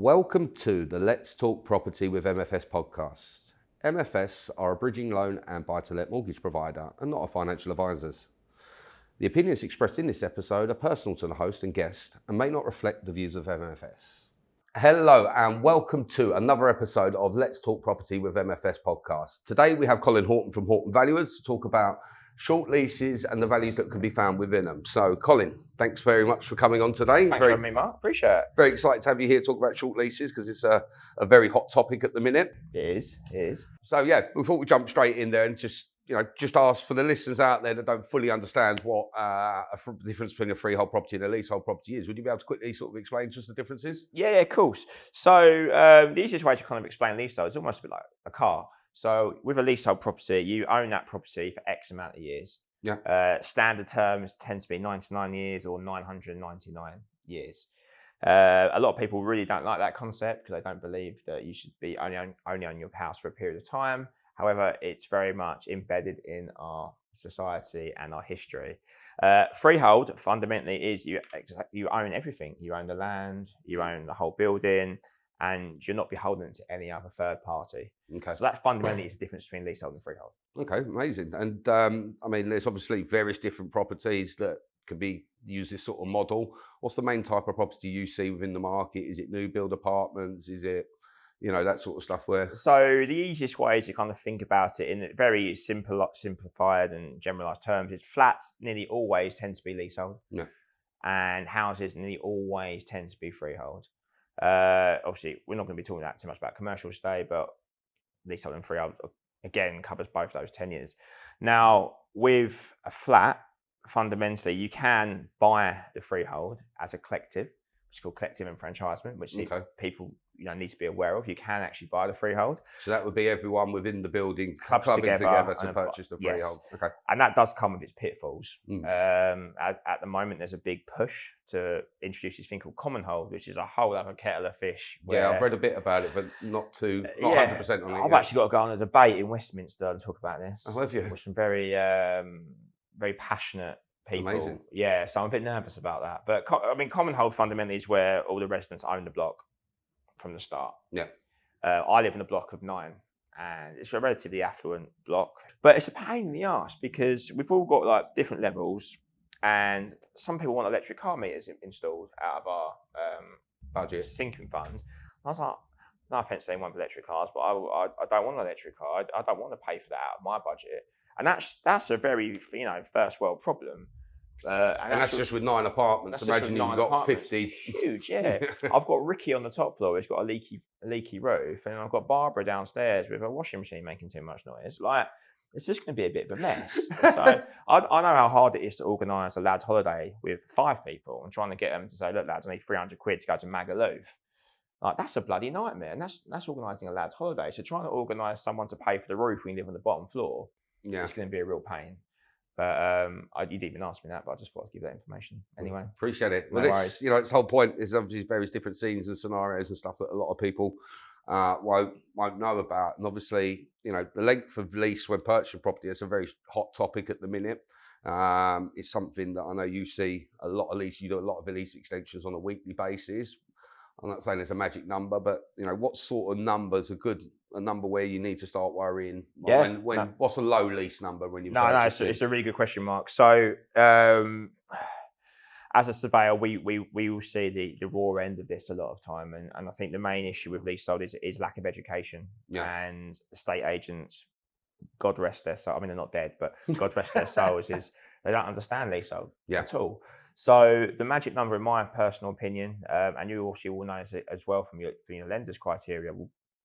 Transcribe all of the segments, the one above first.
Welcome to the Let's Talk Property with MFS podcast. MFS are a bridging loan and buy-to-let mortgage provider and not a financial advisors. The opinions expressed in this episode are personal to the host and guest and may not reflect the views of MFS. Hello and welcome to another episode of Let's Talk Property with MFS podcast. Today we have Colin Horton from Horton Valuers to talk about short leases and the values that can be found within them. So Colin, thanks very much for coming on today. Thanks for having me, Mark. Appreciate it. Very excited to have you here to talk about short leases because it's a very hot topic at the minute. It is. So yeah, we thought we'd jump straight in there and just ask for the listeners out there that don't fully understand what the difference between a freehold property and a leasehold property is. Would you be able to quickly sort of explain just the differences? Yeah, of course. So the easiest way to kind of explain leasehold is almost a bit like a car. So with a leasehold property, you own that property for X amount of years. Yeah. Standard terms tend to be 99 years or 999 years. A lot of people really don't like that concept because they don't believe that you should be only on your house for a period of time. However, it's very much embedded in our society and our history. Freehold fundamentally is you own everything. You own the land, you own the whole building, and you're not beholden to any other third party. Okay. So that fundamentally is the difference between leasehold and freehold. Okay, amazing. And there's obviously various different properties that can be used this sort of model. What's the main type of property you see within the market? Is it new build apartments? Is it that sort of stuff where... So the easiest way to kind of think about it in very simplified and generalized terms is flats nearly always tend to be leasehold. Yeah. And houses nearly always tend to be freehold. Obviously, we're not going to be talking too much about commercial today, but leasehold and freehold, again, covers both those tenures. Now, with a flat, fundamentally, you can buy the freehold as a collective, which is called collective enfranchisement, which people need to be aware of. You can actually buy the freehold. So that would be everyone within the building clubbing together to purchase the freehold. Yes. Okay. And that does come with its pitfalls. At the moment, there's a big push to introduce this thing called common hold, which is a whole other kettle of fish. Yeah, I've read a bit about it, but not 100% on it. I've actually got to go on a debate in Westminster and talk about this. Oh, have you? With some very, very passionate people. Amazing. Yeah, so I'm a bit nervous about that. But common hold fundamentally is where all the residents own the block from the start. Yeah. I live in a block of 9 and it's a relatively affluent block, but it's a pain in the arse because we've all got like different levels and some people want electric car meters installed out of our budget sinking fund. I was like, no offense to anyone with electric cars, but I don't want an electric car. I don't want to pay for that out of my budget. And that's a very first world problem. And that's just with 9 apartments. Imagine you've got 50. Huge, yeah. I've got Ricky on the top floor. He's got a leaky roof, and I've got Barbara downstairs with a washing machine making too much noise. Like, it's just going to be a bit of a mess. So I know how hard it is to organise a lads' holiday with 5 people and trying to get them to say, look, lads, I need 300 quid to go to Magaluf. Like, that's a bloody nightmare, and that's organising a lads' holiday. So trying to organise someone to pay for the roof when you live on the bottom floor, it's going to be a real pain. But you didn't even ask me that, but I just thought I'd give that information anyway. Appreciate it. Well, its whole point is obviously various different scenes and scenarios and stuff that a lot of people won't know about. And obviously, the length of lease when purchasing property is a very hot topic at the minute. It's something that I know you see a lot of lease. You do a lot of lease extensions on a weekly basis. I'm not saying it's a magic number, but what sort of numbers are good? A number where you need to start worrying. What's a low lease number when you? It's a really good question, Mark. So as a surveyor, we will see the raw end of this a lot of time, and I think the main issue with leasehold is lack of education. And estate agents, God rest their soul. I mean, they're not dead, but God rest their souls is they don't understand leasehold at all. So the magic number, in my personal opinion, and you also will know as well from your lender's criteria,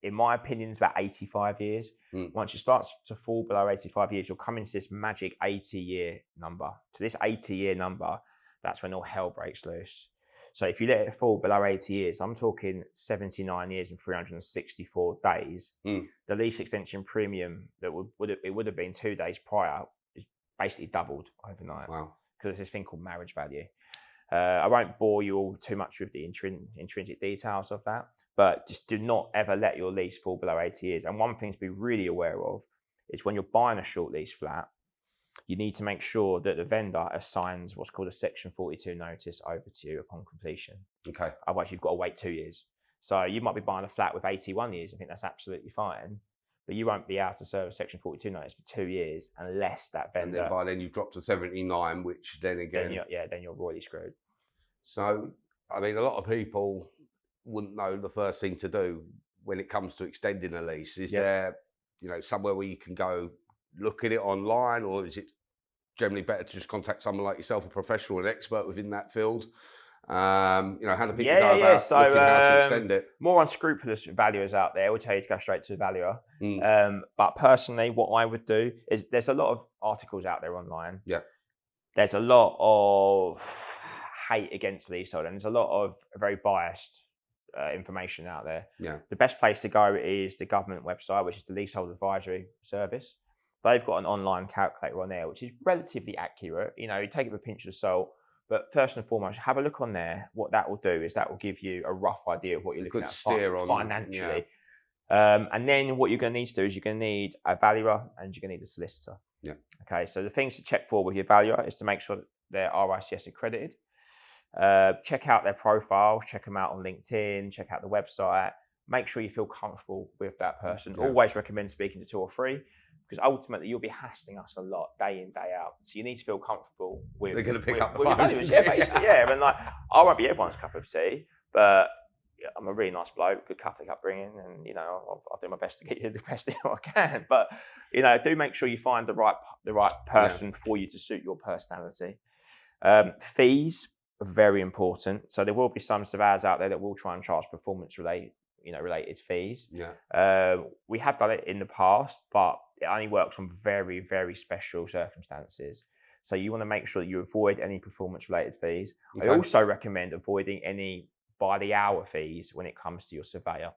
in my opinion, it's about 85 years. Once you start to fall below 85 years, you'll come into this magic 80-year number. To this 80-year number, that's when all hell breaks loose. So if you let it fall below 80 years, I'm talking 79 years and 364 days, the lease extension premium that would have been 2 days prior is basically doubled overnight. Wow. Because there's this thing called marriage value. I won't bore you all too much with the intrinsic details of that, but just do not ever let your lease fall below 80 years. And one thing to be really aware of is when you're buying a short lease flat, you need to make sure that the vendor assigns what's called a Section 42 notice over to you upon completion. Okay. Otherwise, you've got to wait 2 years. So you might be buying a flat with 81 years. I think that's absolutely fine. But you won't be able to serve a Section 42 notice for 2 years unless that vendor. And then by then you've dropped to 79, which then again. Then you're royally screwed. So, I mean, a lot of people wouldn't know the first thing to do when it comes to extending a lease. Is there, somewhere where you can go look at it online, or is it generally better to just contact someone like yourself, a professional, an expert within that field? How do people go about looking how to extend it? More unscrupulous valuers out there will tell you to go straight to the valuer. But personally, what I would do is there's a lot of articles out there online. Yeah. There's a lot of hate against leasehold, and there's a lot of very biased information out there. Yeah. The best place to go is the government website, which is the Leasehold Advisory Service. They've got an online calculator on there, which is relatively accurate. You take it with a pinch of salt. But first and foremost, have a look on there. What that will do is that will give you a rough idea of what you're looking at financially. Yeah. And then what you're going to need to do is you're going to need a valuer and you're going to need a solicitor. Yeah. Okay, so the things to check for with your valuer is to make sure that they're RICS accredited. Check out their profile, check them out on LinkedIn, check out the website. Make sure you feel comfortable with that person. Yeah. Always recommend speaking to 2 or 3. Because ultimately you'll be hassling us a lot day in, day out. So you need to feel comfortable with. They're going to pick up the phone. Valuers. Yeah, basically, yeah. And I won't be everyone's cup of tea, but I'm a really nice bloke, good Catholic upbringing, and I'll do my best to get you the best deal I can. But do make sure you find the right person for you to suit your personality. Fees are very important. So there will be some surveyors out there that will try and charge performance related fees. Yeah. We have done it in the past, but it only works on very, very special circumstances. So you want to make sure that you avoid any performance-related fees. Okay. I also recommend avoiding any by-the-hour fees when it comes to your surveyor,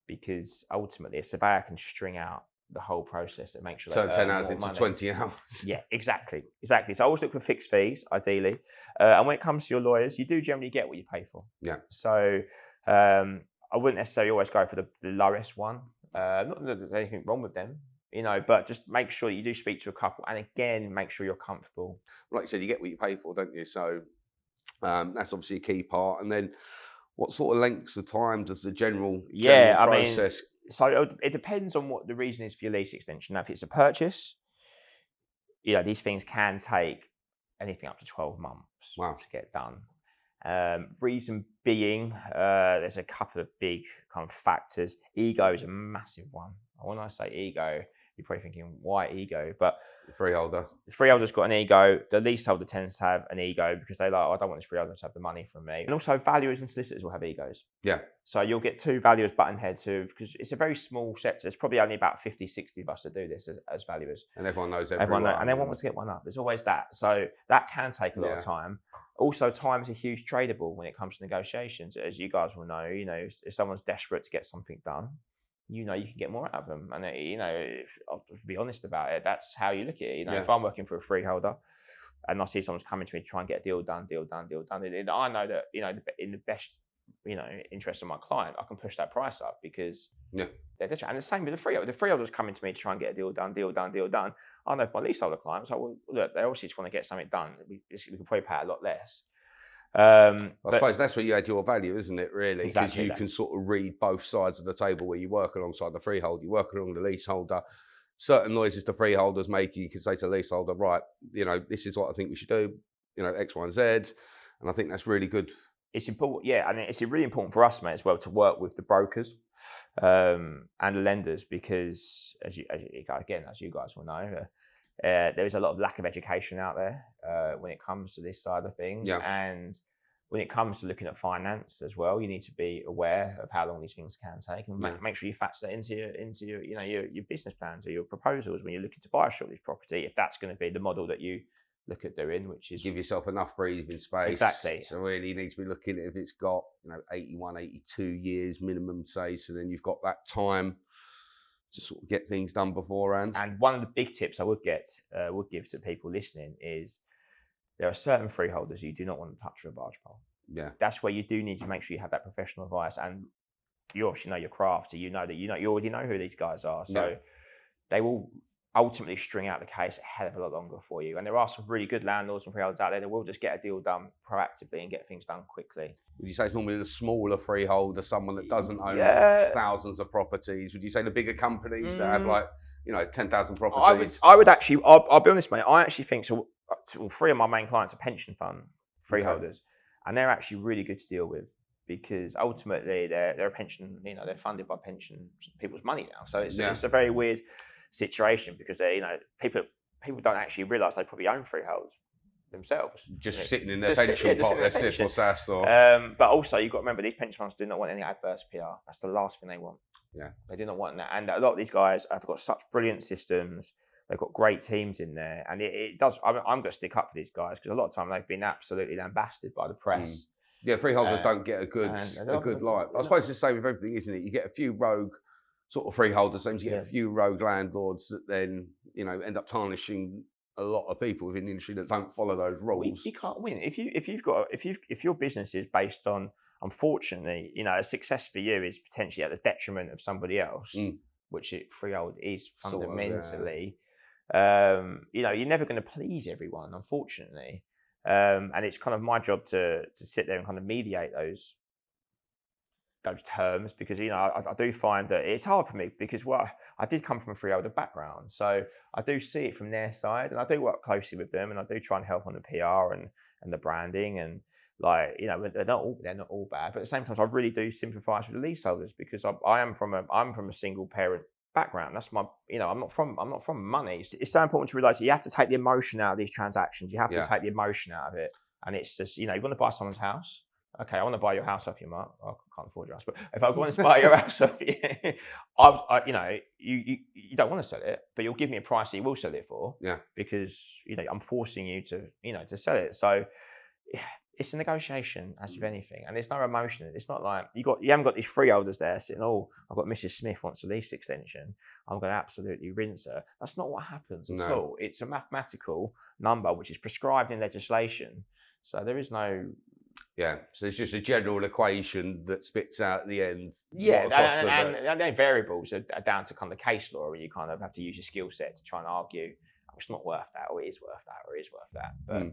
because ultimately a surveyor can string out the whole process and make sure turn 10 hours into 20 hours. Yeah, exactly. So I always look for fixed fees, ideally. And when it comes to your lawyers, you do generally get what you pay for. Yeah. So I wouldn't necessarily always go for the lowest one. Not that there's anything wrong with them. But just make sure you do speak to a couple, and again, make sure you're comfortable. Like you said, you get what you pay for, don't you? So that's obviously a key part. And then, what sort of lengths of time does the general process? So it depends on what the reason is for your lease extension. Now, if it's a purchase, these things can take anything up to 12 months to get done. Reason being, there's a couple of big kind of factors. Ego is a massive one. When I say ego, you're probably thinking, why ego? But the freeholder. The freeholder's got an ego. The leaseholder tends to have an ego because they're like, I don't want this freeholder to have the money from me. And also valuers and solicitors will have egos. Yeah. So you'll get 2 valuers button heads because it's a very small sector. There's probably only about 50, 60 of us that do this as valuers. And everyone knows everyone. And everyone wants to get one up. There's always that. So that can take a lot of time. Also, time is a huge tradable when it comes to negotiations. As you guys will know, if someone's desperate to get something done, you can get more out of them. And, if I'll be honest about it, that's how you look at it. If I'm working for a freeholder and I see someone's coming to me to try and get a deal done, I know that, in the best, interest of my client, I can push that price up because they're desperate. And the same with the freeholder. The freeholder's coming to me to try and get a deal done. I know if my leaseholder clients, look, they obviously just want to get something done. We can probably pay a lot less. I suppose that's where you add your value, isn't it, really? Because exactly you can sort of read both sides of the table where you work alongside the freehold, you work along the leaseholder. Certain noises the freeholders make, you can say to the leaseholder, right, this is what I think we should do, X, Y, and Z. And I think that's really good. It's important, and it's really important for us, mate, as well, to work with the brokers and the lenders because, as you guys will know, there is a lot of lack of education out there when it comes to this side of things. Yeah. And when it comes to looking at finance as well, you need to be aware of how long these things can take, and make sure you factor that into your business plans or your proposals when you're looking to buy a short lease property. If that's going to be the model that you look at doing, which is give yourself enough breathing space. Exactly. So really you need to be looking at if it's got 81, 82 years minimum, say, so then you've got that time to sort of get things done beforehand. And one of the big tips I would give to people listening is there are certain freeholders you do not want to touch with a barge pole. Yeah. That's where you do need to make sure you have that professional advice, and you obviously know your craft, so you already know who these guys are. So they will ultimately string out the case a hell of a lot longer for you. And there are some really good landlords and freeholds out there that will just get a deal done proactively and get things done quickly. Would you say it's normally the smaller freeholder, someone that doesn't own thousands of properties? Would you say the bigger companies that have like, 10,000 properties? I would actually, I'll be honest, mate. I actually think so. 3 of my main clients are pension fund freeholders, and they're actually really good to deal with because ultimately they're a pension, they're funded by pension people's money now. So it's a very weird situation because they, people don't actually realise they probably own freeholds themselves. Just sitting in their pension pot, their SIP or SAS or... But also you've got to remember these pension funds do not want any adverse PR. That's the last thing they want. Yeah. They do not want that. And a lot of these guys have got such brilliant systems. They've got great teams in there. And it does, I'm going to stick up for these guys because a lot of time they've been absolutely lambasted by the press. Yeah, freeholders don't get a good light. I suppose it's the same with everything, isn't it? You get a few rogue sort of freeholders, sometimes you get a few rogue landlords that then, end up tarnishing a lot of people within the industry that don't follow those rules. You can't win. If your business is based on, unfortunately, a success for you is potentially at the detriment of somebody else, which freehold is fundamentally. You're never going to please everyone, unfortunately. And it's kind of my job to sit there and kind of mediate those terms because I do find that it's hard for me because I did come from a freeholder background, so I do see it from their side, and I do work closely with them, and I do try and help on the PR and the branding, and they're not all bad, but at the same time I really do sympathise with the leaseholders because I'm from a single parent background. That's my I'm not from money. It's so important to realise that you have to take the emotion out of these transactions. You have to take the emotion out of it, and it's just you want to buy someone's house. Okay, I want to buy your house off you, Mark. I can't afford your house, but if I want to buy your house off you, you don't want to sell it, but you'll give me a price that you will sell it for. Yeah. Because I'm forcing you to sell it. So it's a negotiation as with anything, and there's no emotion. It's not like you haven't got these freeholders there sitting. Oh, I've got Mrs. Smith wants a lease extension. I'm going to absolutely rinse her. That's not what happens at all. It's a mathematical number which is prescribed in legislation. So there is no. Yeah, so it's just a general equation that spits out at the end. Yeah, and then variables are down to kind of case law, where you kind of have to use your skill set to try and argue, oh, it's not worth that, or it is worth that, or it is worth that. But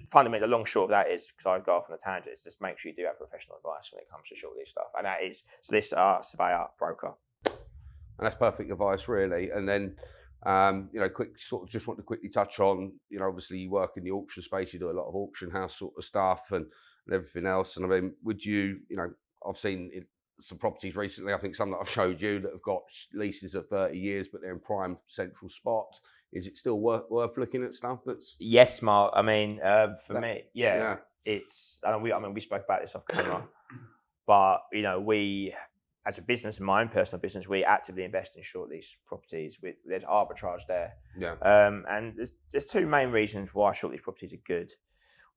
fundamentally, the long short of that is, because I go off on a tangent, is just make sure you do have professional advice when it comes to shortlist stuff. And that is solicitor, surveyor, broker. And that's perfect advice, really. And then, just want to quickly touch on, obviously you work in the auction space, you do a lot of auction house sort of stuff and everything else. And I mean, would you, I've seen some properties recently, I think some that I've showed you that have got leases of 30 years, but they're in prime central spots. Is it still worth looking at stuff that's... Yes, Mark. I mean, for me, it's, we spoke about this off camera, but, we, as a business, my own personal business, we actively invest in short lease properties. There's arbitrage there. Yeah. And there's 2 main reasons why short lease properties are good.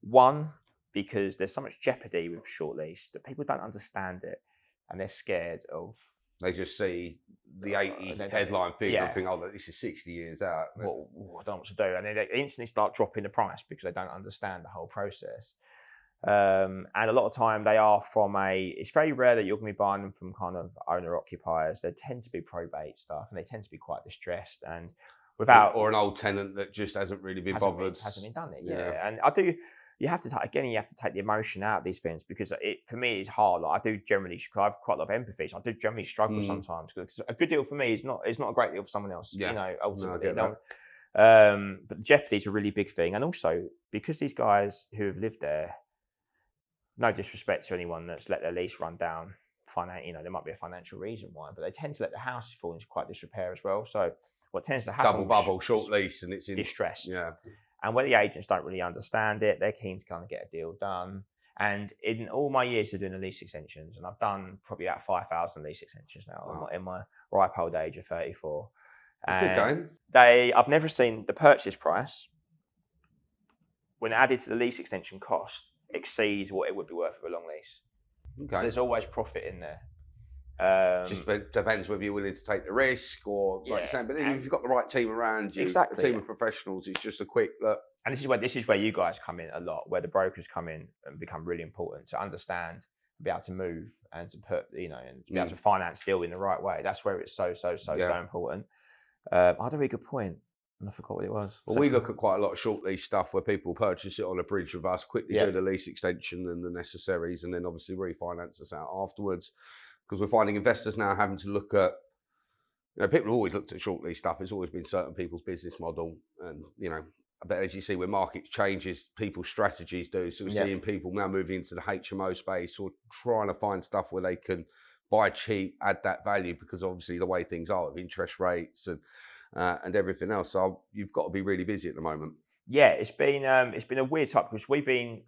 One, because there's so much jeopardy with short lease that people don't understand it, and they're scared of. They just see the 80 headline figure and think, oh, this is 60 years out. Well, I don't know what to do. And then they instantly start dropping the price because they don't understand the whole process. And a lot of time they are it's very rare that you're going to be buying them from kind of owner occupiers. They tend to be probate stuff, and they tend to be quite distressed and without... Or an old tenant that just hasn't really been bothered. Hasn't been done it, yeah. And you have to take the emotion out of these things because for me, it's hard. Like I do generally, because I have quite a lot of empathy, so I do generally struggle sometimes. Because a good deal for me is not a great deal for someone else. Yeah. Ultimately. But the jeopardy is a really big thing, and also because these guys who have lived there, no disrespect to anyone that's let their lease run down, there might be a financial reason why, but they tend to let the house fall into quite disrepair as well. So what tends to happen? Double bubble, short lease, and it's in distressed. Yeah. And where the agents don't really understand it, they're keen to kind of get a deal done. And in all my years of doing the lease extensions, and I've done probably about 5,000 lease extensions now in my ripe old age of 34. It's good going. I've never seen the purchase price, when added to the lease extension cost, exceeds what it would be worth of a long lease. Okay. So there's always profit in there. Just depends whether you're willing to take the risk or like you're saying, but if you've got the right team around you, a team of professionals, it's just a quick look. And this is where you guys come in a lot, where the brokers come in and become really important to understand, be able to move and to put, and to be able to finance deal in the right way. That's where it's so important. I had a really good point, and I forgot what it was. Well, we look at quite a lot of short lease stuff where people purchase it on a bridge with us, quickly do the lease extension and the necessaries, and then obviously refinance us out afterwards. Because we're finding investors now having to look at, people have always looked at short lease stuff. It's always been certain people's business model, and but as you see, when markets changes, people's strategies do. So we're seeing people now moving into the HMO space or trying to find stuff where they can buy cheap, add that value, because obviously the way things are with interest rates and everything else. So you've got to be really busy at the moment. Yeah, it's been a weird time because we've been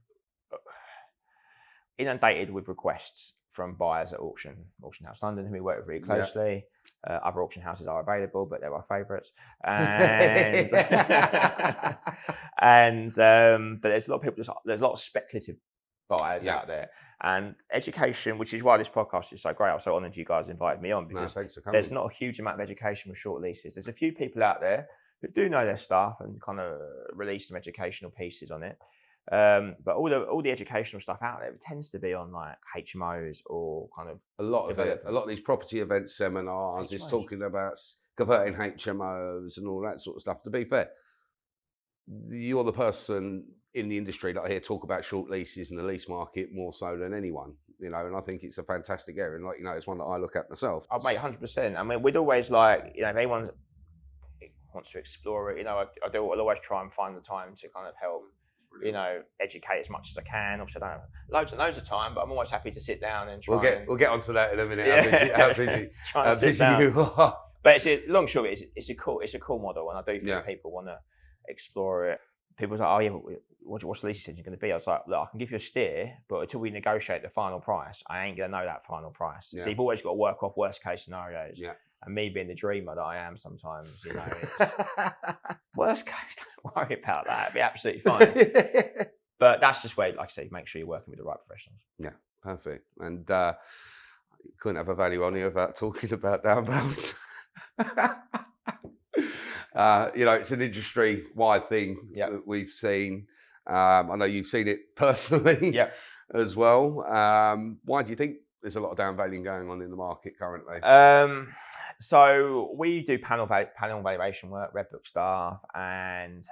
inundated with requests from buyers at Auction House London, who we work with really closely. Other auction houses are available, but they're our favourites. And but there's a lot of people. There's a lot of speculative buyers out there. And education, which is why this podcast is so great. I'm so honoured you guys invited me on, because there's not a huge amount of education with short leases. There's a few people out there who do know their stuff and kind of release some educational pieces on it. But all the educational stuff out there tends to be on like HMOs or kind of a lot of these property event seminars is talking about converting HMOs and all that sort of stuff. To be fair, you're the person in the industry that I hear talk about short leases and the lease market more so than anyone, and I think it's a fantastic area, and it's one that I look at myself. Oh, mate, 100%. I mean, we'd always if anyone wants to explore it, I'll always try and find the time to kind of help, educate as much as I can. Obviously, I don't have loads of time, but I'm always happy to sit down and try. We'll get onto that in a minute. How busy you are. But long short, it's a cool model, and I do think people want to explore it. People are like, oh yeah, what's the lease extension going to be? I was like, look, I can give you a steer, but until we negotiate the final price, I ain't going to know that final price. So you've always got to work off worst case scenarios. Yeah. And me being the dreamer that I am sometimes, it's worst case, don't worry about that. It'll be absolutely fine. But that's just where, like I say, make sure you're working with the right professionals. Yeah, perfect. And couldn't have a value on you without talking about down values. It's an industry-wide thing that we've seen. I know you've seen it personally as well. Why do you think there's a lot of down valuing going on in the market currently? So we do panel valuation work, red book staff, and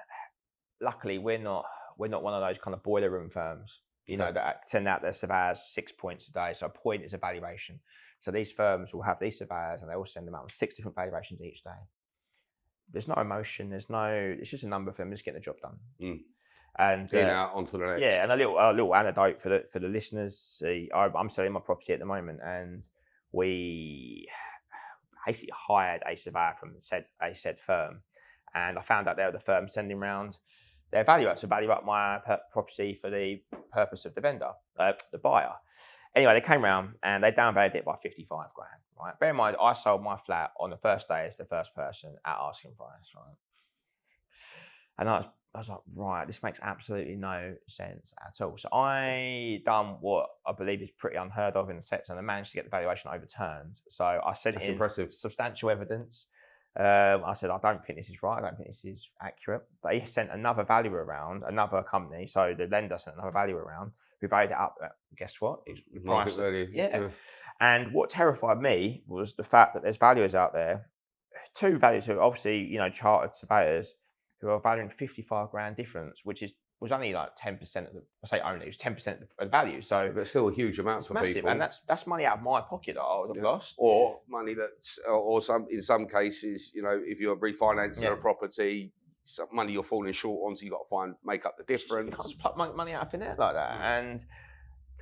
luckily we're not one of those kind of boiler room firms, that send out their surveyors 6 points a day. So a point is a valuation. So these firms will have these surveyors and they all send them out on 6 different valuations each day. There's no emotion. It's just a number for them, just getting the job done. And out onto the next. Yeah, and a little anecdote for the listeners. I'm selling my property at the moment, and we basically hired a surveyor from a said firm, and I found out they were the firm sending around their valuer to value up my property for the purpose of the vendor, the buyer. Anyway, they came round and they downvalued it by 55 grand. Right. Bear in mind, I sold my flat on the first day as the first person at asking price. Right. And I was like, right, this makes absolutely no sense at all. So I done what I believe is pretty unheard of in the sector, and I managed to get the valuation overturned. So I sent in substantial evidence. I said, I don't think this is right. I don't think this is accurate. But he sent another valuer around, another company. So the lender sent another valuer around who valued it up. Guess what? Market value. Yeah. And what terrified me was the fact that there's valuers out there, two valuers who are obviously, chartered surveyors, who are valuing 55 grand difference, which was only like 10% of the, I say only, it was 10% of the value. So but still a huge amount for massive, people. And that's money out of my pocket that I would have lost. Or money in some cases, if you're refinancing a property, some money you're falling short on, so you've got to make up the difference. You can't just pluck money out of thin air like that. And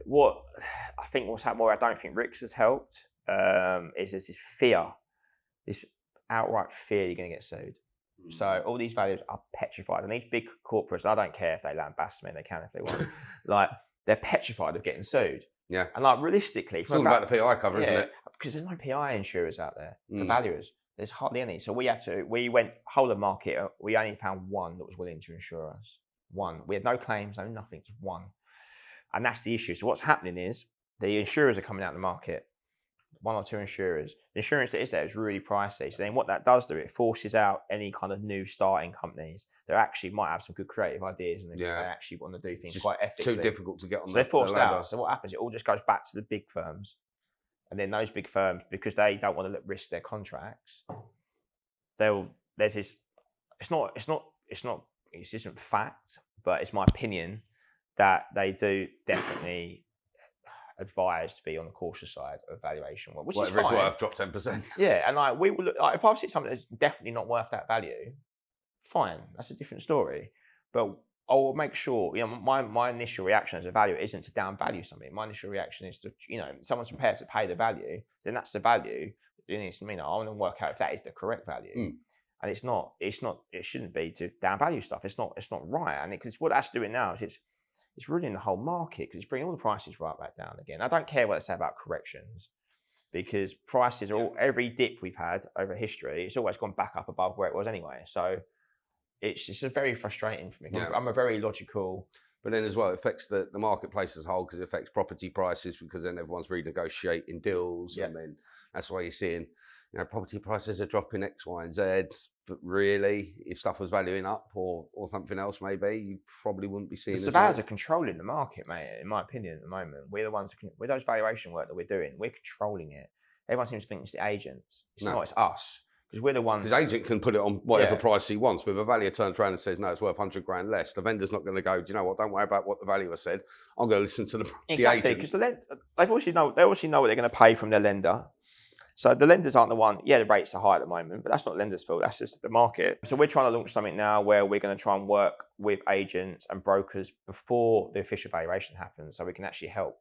what I think what's happened, I don't think Rick's has helped, is there's this fear, this outright fear you're going to get sued. So all these values are petrified, and these big corporates, I don't care if they lambast me, they can if they want. Like, they're petrified of getting sued. Yeah. And like realistically, it's all about the PI cover, isn't it? Because there's no PI insurers out there for valuers. There's hardly any. So we went whole of market. We only found one that was willing to insure us. One. We had no claims, no nothing, just one. And that's the issue. So what's happening is the insurers are coming out of the market. One or two insurers. The insurance that is there is really pricey. So then what that does it forces out any kind of new starting companies that actually might have some good creative ideas and they actually want to do things quite ethically. Too difficult to get on. So they're forced out. So what happens? It all just goes back to the big firms. And then those big firms, because they don't want to risk their contracts, there's this. It isn't fact, but it's my opinion that they do definitely advise to be on the cautious side of valuation, which whatever is fine. It's worth, drop 10%. Yeah, and like we will look, like, if I see something that's definitely not worth that value, fine, that's a different story. But I will make sure, my initial reaction as a valuer isn't to down value something. My initial reaction is to, someone's prepared to pay the value, then that's the value. I want to work out if that is the correct value. And it shouldn't be to down value stuff. It's not right. And because what that's doing now is it's ruining the whole market, because it's bringing all the prices right back down again. I don't care what they say about corrections, because prices are every dip we've had over history, it's always gone back up above where it was anyway. So it's just very frustrating for me. Yeah. I'm a very logical. But then as well, it affects the marketplace as a whole, because it affects property prices, because then everyone's renegotiating deals. And then that's why you're seeing, property prices are dropping X, Y, and Z. But really, if stuff was valuing up or something else, maybe you probably wouldn't be seeing. The surveyors are controlling the market, mate. In my opinion, at the moment, we're the ones with those valuation work that we're doing. We're controlling it. Everyone seems to think it's the agents. It's not. It's us, because we're the ones. Because agent can put it on whatever price he wants. But if a valuer turns around and says no, it's worth 100 grand less, the vendor's not going to go, do you know what? Don't worry about what the valuer said. I'm going to listen to the agent. Because they obviously know what they're going to pay from their lender. So the lenders aren't the one. Yeah, the rates are high at the moment, but that's not lenders' fault. That's just the market. So we're trying to launch something now where we're going to try and work with agents and brokers before the official valuation happens, so we can actually help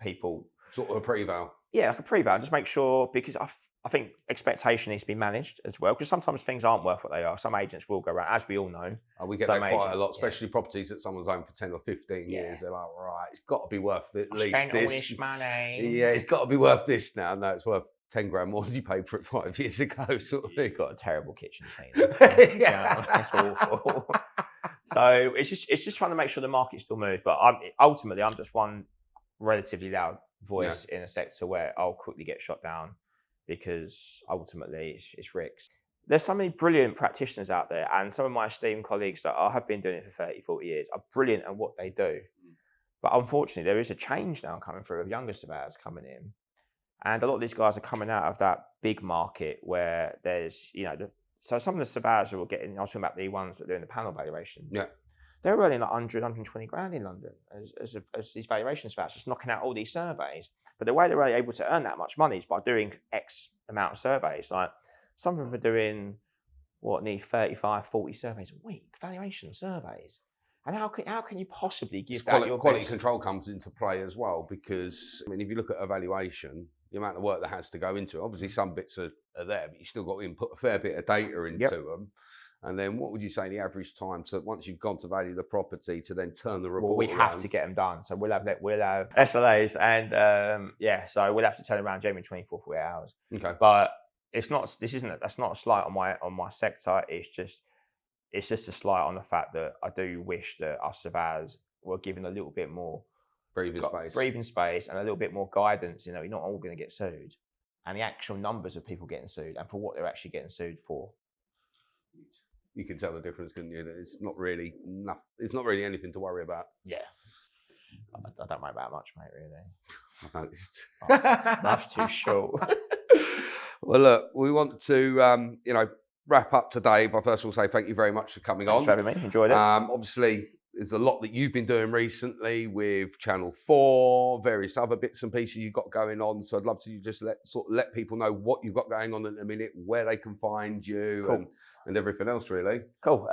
people. Sort of a pre-val. Yeah, like a pre-val. Just make sure, because I think expectation needs to be managed as well, because sometimes things aren't worth what they are. Some agents will go around, as we all know. We get that quite a lot, especially properties that someone's owned for 10 or 15 years. They're like, right, it's got to be worth at least spent this. All this money. Yeah, it's got to be worth this now. No, it's worth 10 grand more than you paid for it 5 years ago, sort of thing. You've got a terrible kitchen scene. It's awful. So it's just trying to make sure the market still moves. But ultimately, I'm just one relatively loud voice in a sector where I'll quickly get shot down, because ultimately it's risks. There's so many brilliant practitioners out there, and some of my esteemed colleagues that have been doing it for 30, 40 years are brilliant at what they do. But unfortunately, there is a change now coming through of younger surveyors coming in. And a lot of these guys are coming out of that big market where there's, so some of the surveyors who are getting, I was talking about the ones that are doing the panel valuation. Yeah. They're earning like 100, 120 grand in London as these valuation surveyors, just knocking out all these surveys. But the way they're really able to earn that much money is by doing X amount of surveys. Like some of them are doing, need 35, 40 surveys a week, valuation surveys. And how can you possibly give that your quality control comes into play as well, because if you look at evaluation, the amount of work that has to go into it, obviously some bits are there, but you still got to input a fair bit of data into them. And then what would you say the average time to, once you've gone to value the property, to then turn the report around? Have to get them done. So we'll have SLAs, and so we'll have to turn around generally 24, 48 hours. Okay. But that's not a slight on my sector. It's just a slight on the fact that I do wish that our surveyors were given a little bit more breathing space and a little bit more guidance. You're not all going to get sued, and the actual numbers of people getting sued and for what they're actually getting sued for. You can tell the difference, couldn't you? That it's not really enough. It's not really anything to worry about. Yeah, I don't worry about much, mate. Really, I noticed. Life's too short. Well, look, we want to wrap up today, but first of all, say thank you very much for coming on. Thanks for having me. Enjoyed it. Obviously, there's a lot that you've been doing recently with Channel 4, various other bits and pieces you've got going on. So I'd love to just let people know what you've got going on in a minute, where they can find you, and everything else, really. Cool.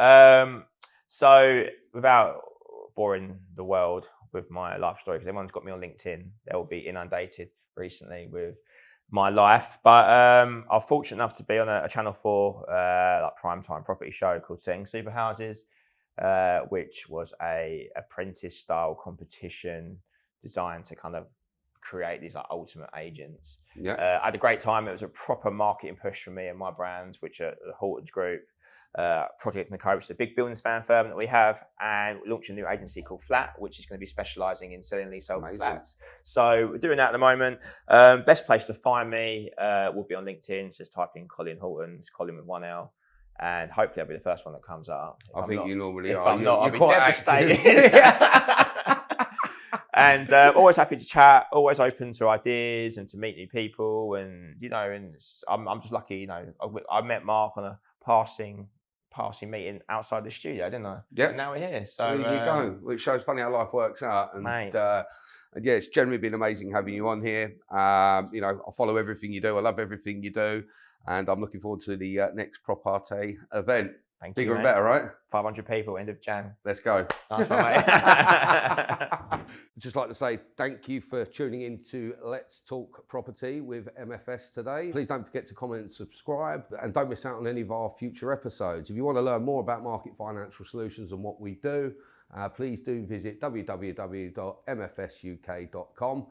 So without boring the world with my life story, because everyone's got me on LinkedIn, they'll be inundated recently with my life. But I'm fortunate enough to be on a Channel 4 primetime property show called Selling Super Houses, which was a apprentice style competition designed to kind of create these ultimate agents. I had a great time. It was a proper marketing push for me and my brands, which are the Horton's Group, Project Nicole, which is a big building span firm that we have, and we launched a new agency called Flat, which is going to be specialising in selling leasehold flats. So we're doing that at the moment. Best place to find me will be on LinkedIn. Just type in Colin Horton. It's Colin with one L. And hopefully I'll be the first one that comes up. I think you normally if are. I'm not, I'll be quite devastated. And always happy to chat, always open to ideas and to meet new people. And, you know, and I'm just lucky, you know, I met Mark on a passing meeting outside the studio, didn't I? Yeah. And now we're here. So there you go. Which shows funny how life works out. And, mate. and yeah, it's generally been amazing having you on here. You know, I follow everything you do. I love everything you do. And I'm looking forward to the next Proparty event. Thank Bigger you, and mate. better, right? 500 people, end of Jan. Let's go. Nice one, mate. Just like to say thank you for tuning in to Let's Talk Property with MFS today. Please don't forget to comment and subscribe, and don't miss out on any of our future episodes. If you want to learn more about Market Financial Solutions and what we do, please do visit www.mfsuk.com.